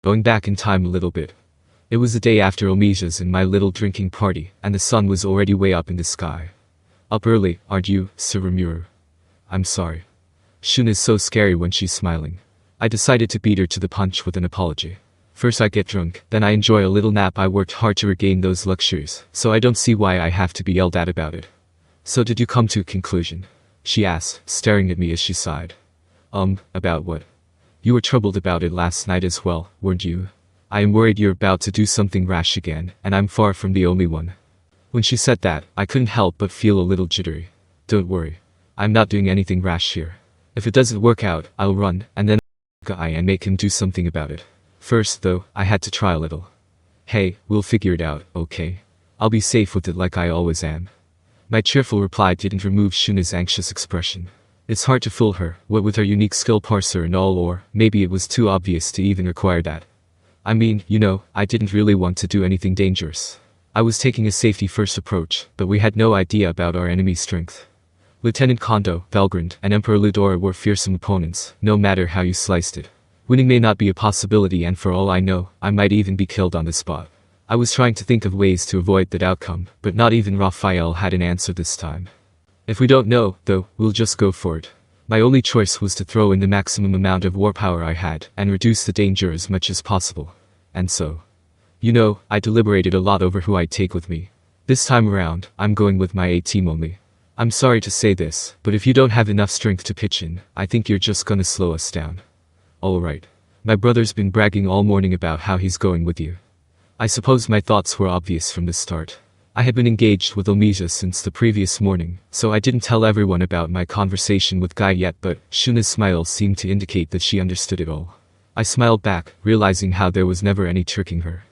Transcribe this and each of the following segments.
Going back in time a little bit. It was the day after Omisha's and my little drinking party, and the sun was already way up in the sky. Up early, aren't you, Sir Rimuru? I'm sorry. Shun is so scary when she's smiling. I decided to beat her to the punch with an apology. First I get drunk, then I enjoy a little nap. I worked hard to regain those luxuries, so I don't see why I have to be yelled at about it. So did you come to a conclusion? She asked, staring at me as she sighed. About what? You were troubled about it last night as well, weren't you? I am worried you're about to do something rash again, and I'm far from the only one. When she said that, I couldn't help but feel a little jittery. Don't worry. I'm not doing anything rash here. If it doesn't work out, I'll run, and then and make him do something about it. First, though, I had to try a little. Hey, we'll figure it out, okay? I'll be safe with it like I always am. My cheerful reply didn't remove Shuna's anxious expression. It's hard to fool her, what with her unique skill parser and all, or maybe it was too obvious to even require that. I mean, I didn't really want to do anything dangerous. I was taking a safety-first approach, but we had no idea about our enemy's strength. Lieutenant Kondo, Valgrand, and Emperor Ludora were fearsome opponents, no matter how you sliced it. Winning may not be a possibility, and for all I know, I might even be killed on the spot. I was trying to think of ways to avoid that outcome, but not even Raphael had an answer this time. If we don't know, though, we'll just go for it. My only choice was to throw in the maximum amount of war power I had, and reduce the danger as much as possible. And so. I deliberated a lot over who I'd take with me. This time around, I'm going with my A-team only. I'm sorry to say this, but if you don't have enough strength to pitch in, I think you're just gonna slow us down. Alright. My brother's been bragging all morning about how he's going with you. I suppose my thoughts were obvious from the start. I had been engaged with Omisha since the previous morning, so I didn't tell everyone about my conversation with Guy yet, but Shuna's smile seemed to indicate that she understood it all. I smiled back, realizing how there was never any tricking her.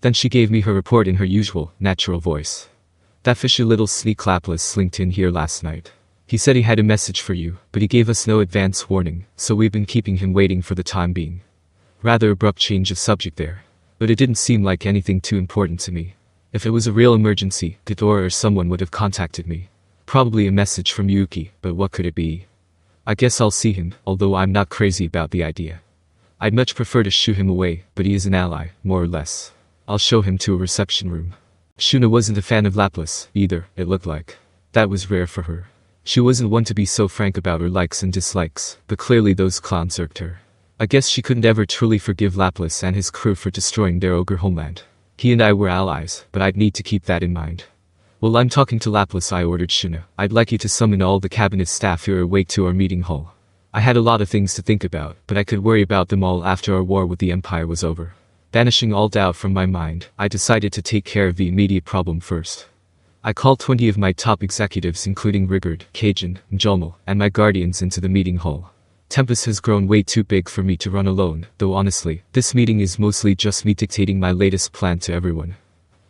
Then she gave me her report in her usual, natural voice. That fishy little sneak Laplace slinked in here last night. He said he had a message for you, but he gave us no advance warning, so we've been keeping him waiting for the time being. Rather abrupt change of subject there. But it didn't seem like anything too important to me. If it was a real emergency, Ghidorah or someone would have contacted me. Probably a message from Yuki, but what could it be? I guess I'll see him, although I'm not crazy about the idea. I'd much prefer to shoo him away, but he is an ally, more or less. I'll show him to a reception room. Shuna wasn't a fan of Laplace, either, it looked like. That was rare for her. She wasn't one to be so frank about her likes and dislikes, but clearly those clowns irked her. I guess she couldn't ever truly forgive Laplace and his crew for destroying their ogre homeland. He and I were allies, but I'd need to keep that in mind. While I'm talking to Laplace, I ordered Shuna. I'd like you to summon all the cabinet staff who are awake to our meeting hall. I had a lot of things to think about, but I could worry about them all after our war with the Empire was over. Banishing all doubt from my mind, I decided to take care of the immediate problem first. I called 20 of my top executives, including Rigard, Cajun, Njolmal, and my guardians, into the meeting hall. Tempest has grown way too big for me to run alone, though honestly, this meeting is mostly just me dictating my latest plan to everyone.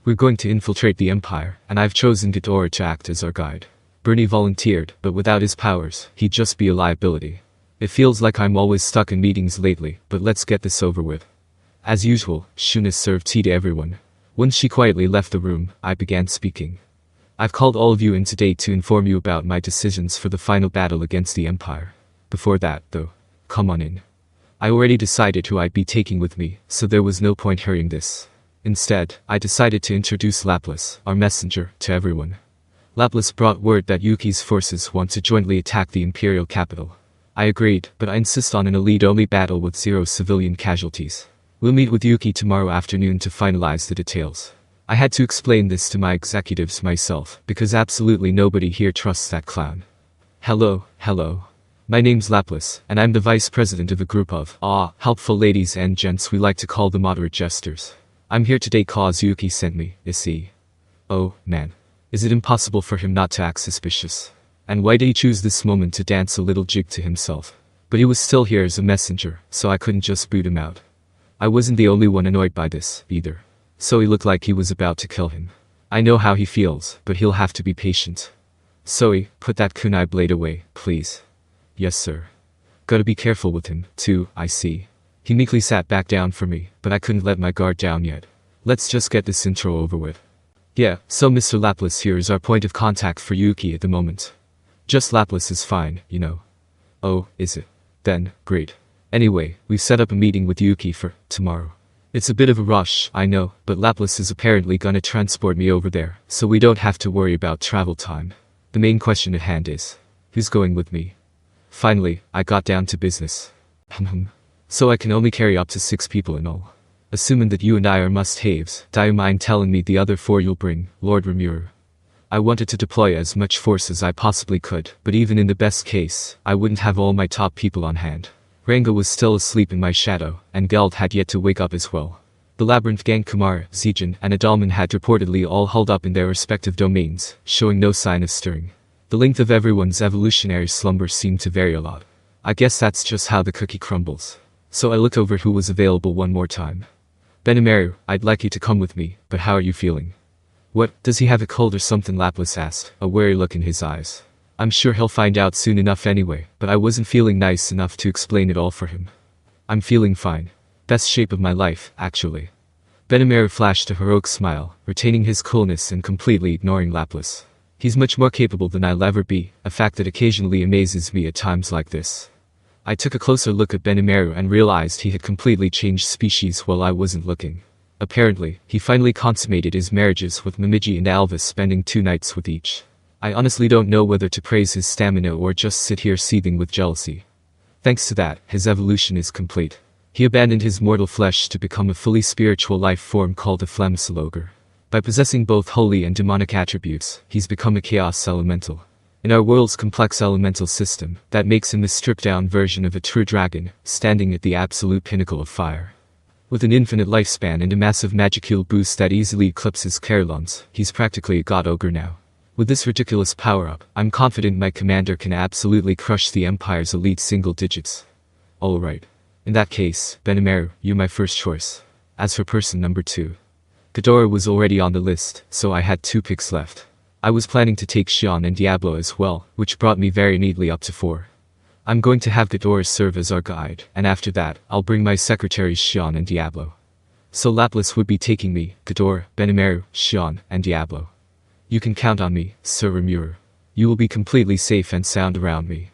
We're going to infiltrate the Empire, and I've chosen Ghidorah to act as our guide. Bernie volunteered, but without his powers, he'd just be a liability. It feels like I'm always stuck in meetings lately, but let's get this over with. As usual, Shuna served tea to everyone. Once she quietly left the room, I began speaking. I've called all of you in today to inform you about my decisions for the final battle against the Empire. Before that, though, come on in. I already decided who I'd be taking with me, so there was no point hurrying this. Instead, I decided to introduce Laplace, our messenger, to everyone. Laplace brought word that Yuki's forces want to jointly attack the Imperial capital. I agreed, but I insist on an elite-only battle with 0 civilian casualties. We'll meet with Yuki tomorrow afternoon to finalize the details. I had to explain this to my executives myself, because absolutely nobody here trusts that clown. Hello. My name's Laplace, and I'm the vice president of a group of, helpful ladies and gents we like to call the moderate jesters. I'm here today cause Yuki sent me, is he? Oh, man. Is it impossible for him not to act suspicious? And why did he choose this moment to dance a little jig to himself? But he was still here as a messenger, so I couldn't just boot him out. I wasn't the only one annoyed by this, either. So he looked like he was about to kill him. I know how he feels, but he'll have to be patient. Zoe, put that kunai blade away, please. Yes, sir. Gotta be careful with him, too, I see. He meekly sat back down for me, but I couldn't let my guard down yet. Let's just get this intro over with. Yeah, so Mr. Laplace here is our point of contact for Yuki at the moment. Just Laplace is fine, you know. Oh, is it? Then, great. Anyway, we've set up a meeting with Yuki for tomorrow. It's a bit of a rush, I know, but Laplace is apparently gonna transport me over there, so we don't have to worry about travel time. The main question at hand is, who's going with me? Finally, I got down to business. So I can only carry up to 6 people in all. Assuming that you and I are must-haves, do you mind telling me the other 4 you'll bring, Lord Rimuru? I wanted to deploy as much force as I possibly could, but even in the best case, I wouldn't have all my top people on hand. Ranga was still asleep in my shadow, and Geld had yet to wake up as well. The Labyrinth gang Kumar, Zijin, and Adalman had reportedly all huddled up in their respective domains, showing no sign of stirring. The length of everyone's evolutionary slumber seemed to vary a lot. I guess that's just how the cookie crumbles. So I looked over who was available one more time. Benimaru, I'd like you to come with me, but how are you feeling? What, does he have a cold or something? Laplace asked, a wary look in his eyes. I'm sure he'll find out soon enough anyway, but I wasn't feeling nice enough to explain it all for him. I'm feeling fine. Best shape of my life, actually. Benimaru flashed a heroic smile, retaining his coolness and completely ignoring Laplace. He's much more capable than I'll ever be, a fact that occasionally amazes me at times like this. I took a closer look at Benimaru and realized he had completely changed species while I wasn't looking. Apparently, he finally consummated his marriages with Momiji and Alvis, spending 2 nights with each. I honestly don't know whether to praise his stamina or just sit here seething with jealousy. Thanks to that, his evolution is complete. He abandoned his mortal flesh to become a fully spiritual life form called a Flamsilogre. By possessing both holy and demonic attributes, he's become a chaos elemental. In our world's complex elemental system, that makes him a stripped-down version of a true dragon, standing at the absolute pinnacle of fire. With an infinite lifespan and a massive magicule boost that easily eclipses Carillon's, he's practically a god ogre now. With this ridiculous power-up, I'm confident my commander can absolutely crush the Empire's elite single digits. Alright. In that case, Benimaru, you're my first choice. As for person number 2. Ghidorah was already on the list, so I had 2 picks left. I was planning to take Xion and Diablo as well, which brought me very neatly up to 4. I'm going to have Ghidorah serve as our guide, and after that, I'll bring my secretaries Xion and Diablo. So Laplace would be taking me, Ghidorah, Benimaru, Xion, and Diablo. You can count on me, Sir Rimuru. You will be completely safe and sound around me.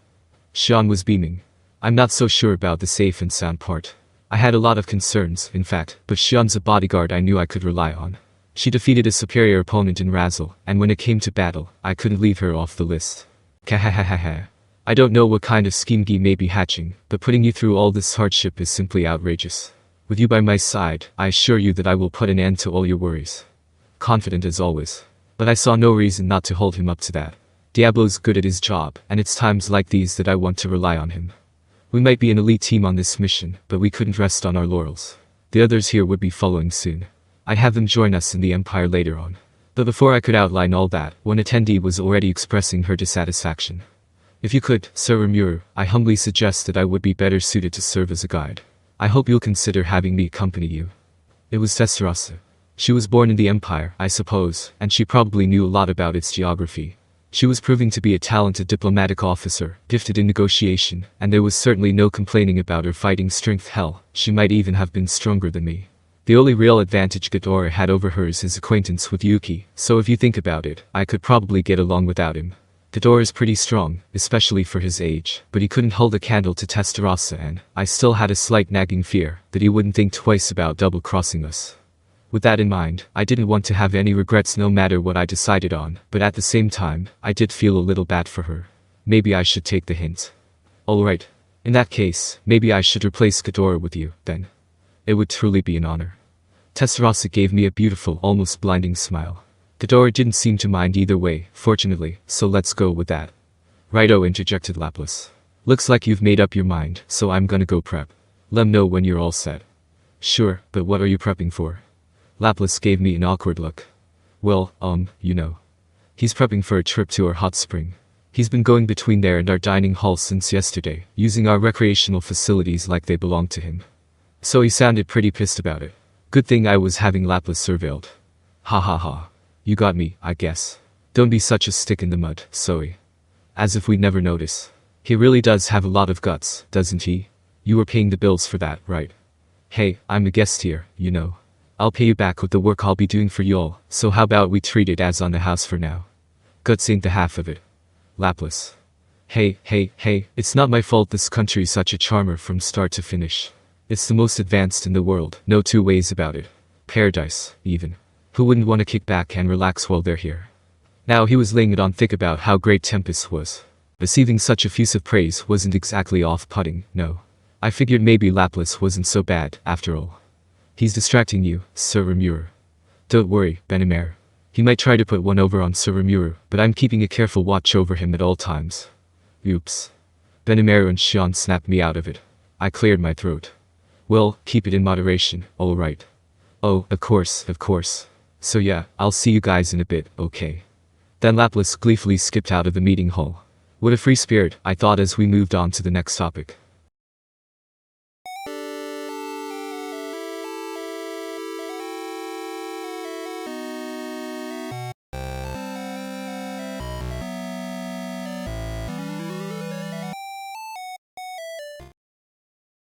Xion was beaming. I'm not so sure about the safe and sound part. I had a lot of concerns, in fact, but Xion's a bodyguard I knew I could rely on. She defeated a superior opponent in Razzle, and when it came to battle, I couldn't leave her off the list. Kahahaha. I don't know what kind of scheme Guy may be hatching, but putting you through all this hardship is simply outrageous. With you by my side, I assure you that I will put an end to all your worries. Confident as always. But I saw no reason not to hold him up to that. Diablo's good at his job, and it's times like these that I want to rely on him. We might be an elite team on this mission, but we couldn't rest on our laurels. The others here would be following soon. I'd have them join us in the Empire later on. But before I could outline all that, one attendee was already expressing her dissatisfaction. If you could, Sir Rimuru, I humbly suggest that I would be better suited to serve as a guide. I hope you'll consider having me accompany you. It was Tensura. She was born in the Empire, I suppose, and she probably knew a lot about its geography. She was proving to be a talented diplomatic officer, gifted in negotiation, and there was certainly no complaining about her fighting strength. Hell, she might even have been stronger than me. The only real advantage Ghidorah had over her is his acquaintance with Yuki, so if you think about it, I could probably get along without him. Ghidorah is pretty strong, especially for his age, but he couldn't hold a candle to Tensura, and I still had a slight nagging fear that he wouldn't think twice about double-crossing us. With that in mind, I didn't want to have any regrets no matter what I decided on, but at the same time, I did feel a little bad for her. Maybe I should take the hint. Alright. In that case, maybe I should replace Ghidorah with you, then. It would truly be an honor. Tensura gave me a beautiful, almost blinding smile. Ghidorah didn't seem to mind either way, fortunately, so let's go with that. Righto, interjected Laplace. Looks like you've made up your mind, so I'm gonna go prep. Let me know when you're all set. Sure, but what are you prepping for? Laplace gave me an awkward look. Well, you know. He's prepping for a trip to our hot spring. He's been going between there and our dining hall since yesterday, using our recreational facilities like they belong to him. So he sounded pretty pissed about it. Good thing I was having Laplace surveilled. Ha ha ha. You got me, I guess. Don't be such a stick in the mud, Zoe. As if we'd never notice. He really does have a lot of guts, doesn't he? You were paying the bills for that, right? Hey, I'm a guest here, you know. I'll pay you back with the work I'll be doing for y'all, so how about we treat it as on the house for now? Guts ain't the half of it. Laplace. Hey, it's not my fault this country's such a charmer from start to finish. It's the most advanced in the world, no two ways about it. Paradise, even. Who wouldn't want to kick back and relax while they're here? Now he was laying it on thick about how great Tempest was. Receiving such effusive praise wasn't exactly off-putting, no. I figured maybe Laplace wasn't so bad, after all. He's distracting you, Sir Rimuru. Don't worry, Benimaru. He might try to put one over on Sir Rimuru, but I'm keeping a careful watch over him at all times. Oops. Benimaru and Sean snapped me out of it. I cleared my throat. Well, keep it in moderation, alright. Oh, of course, of course. So yeah, I'll see you guys in a bit, okay. Then Laplace gleefully skipped out of the meeting hall. What a free spirit, I thought as we moved on to the next topic.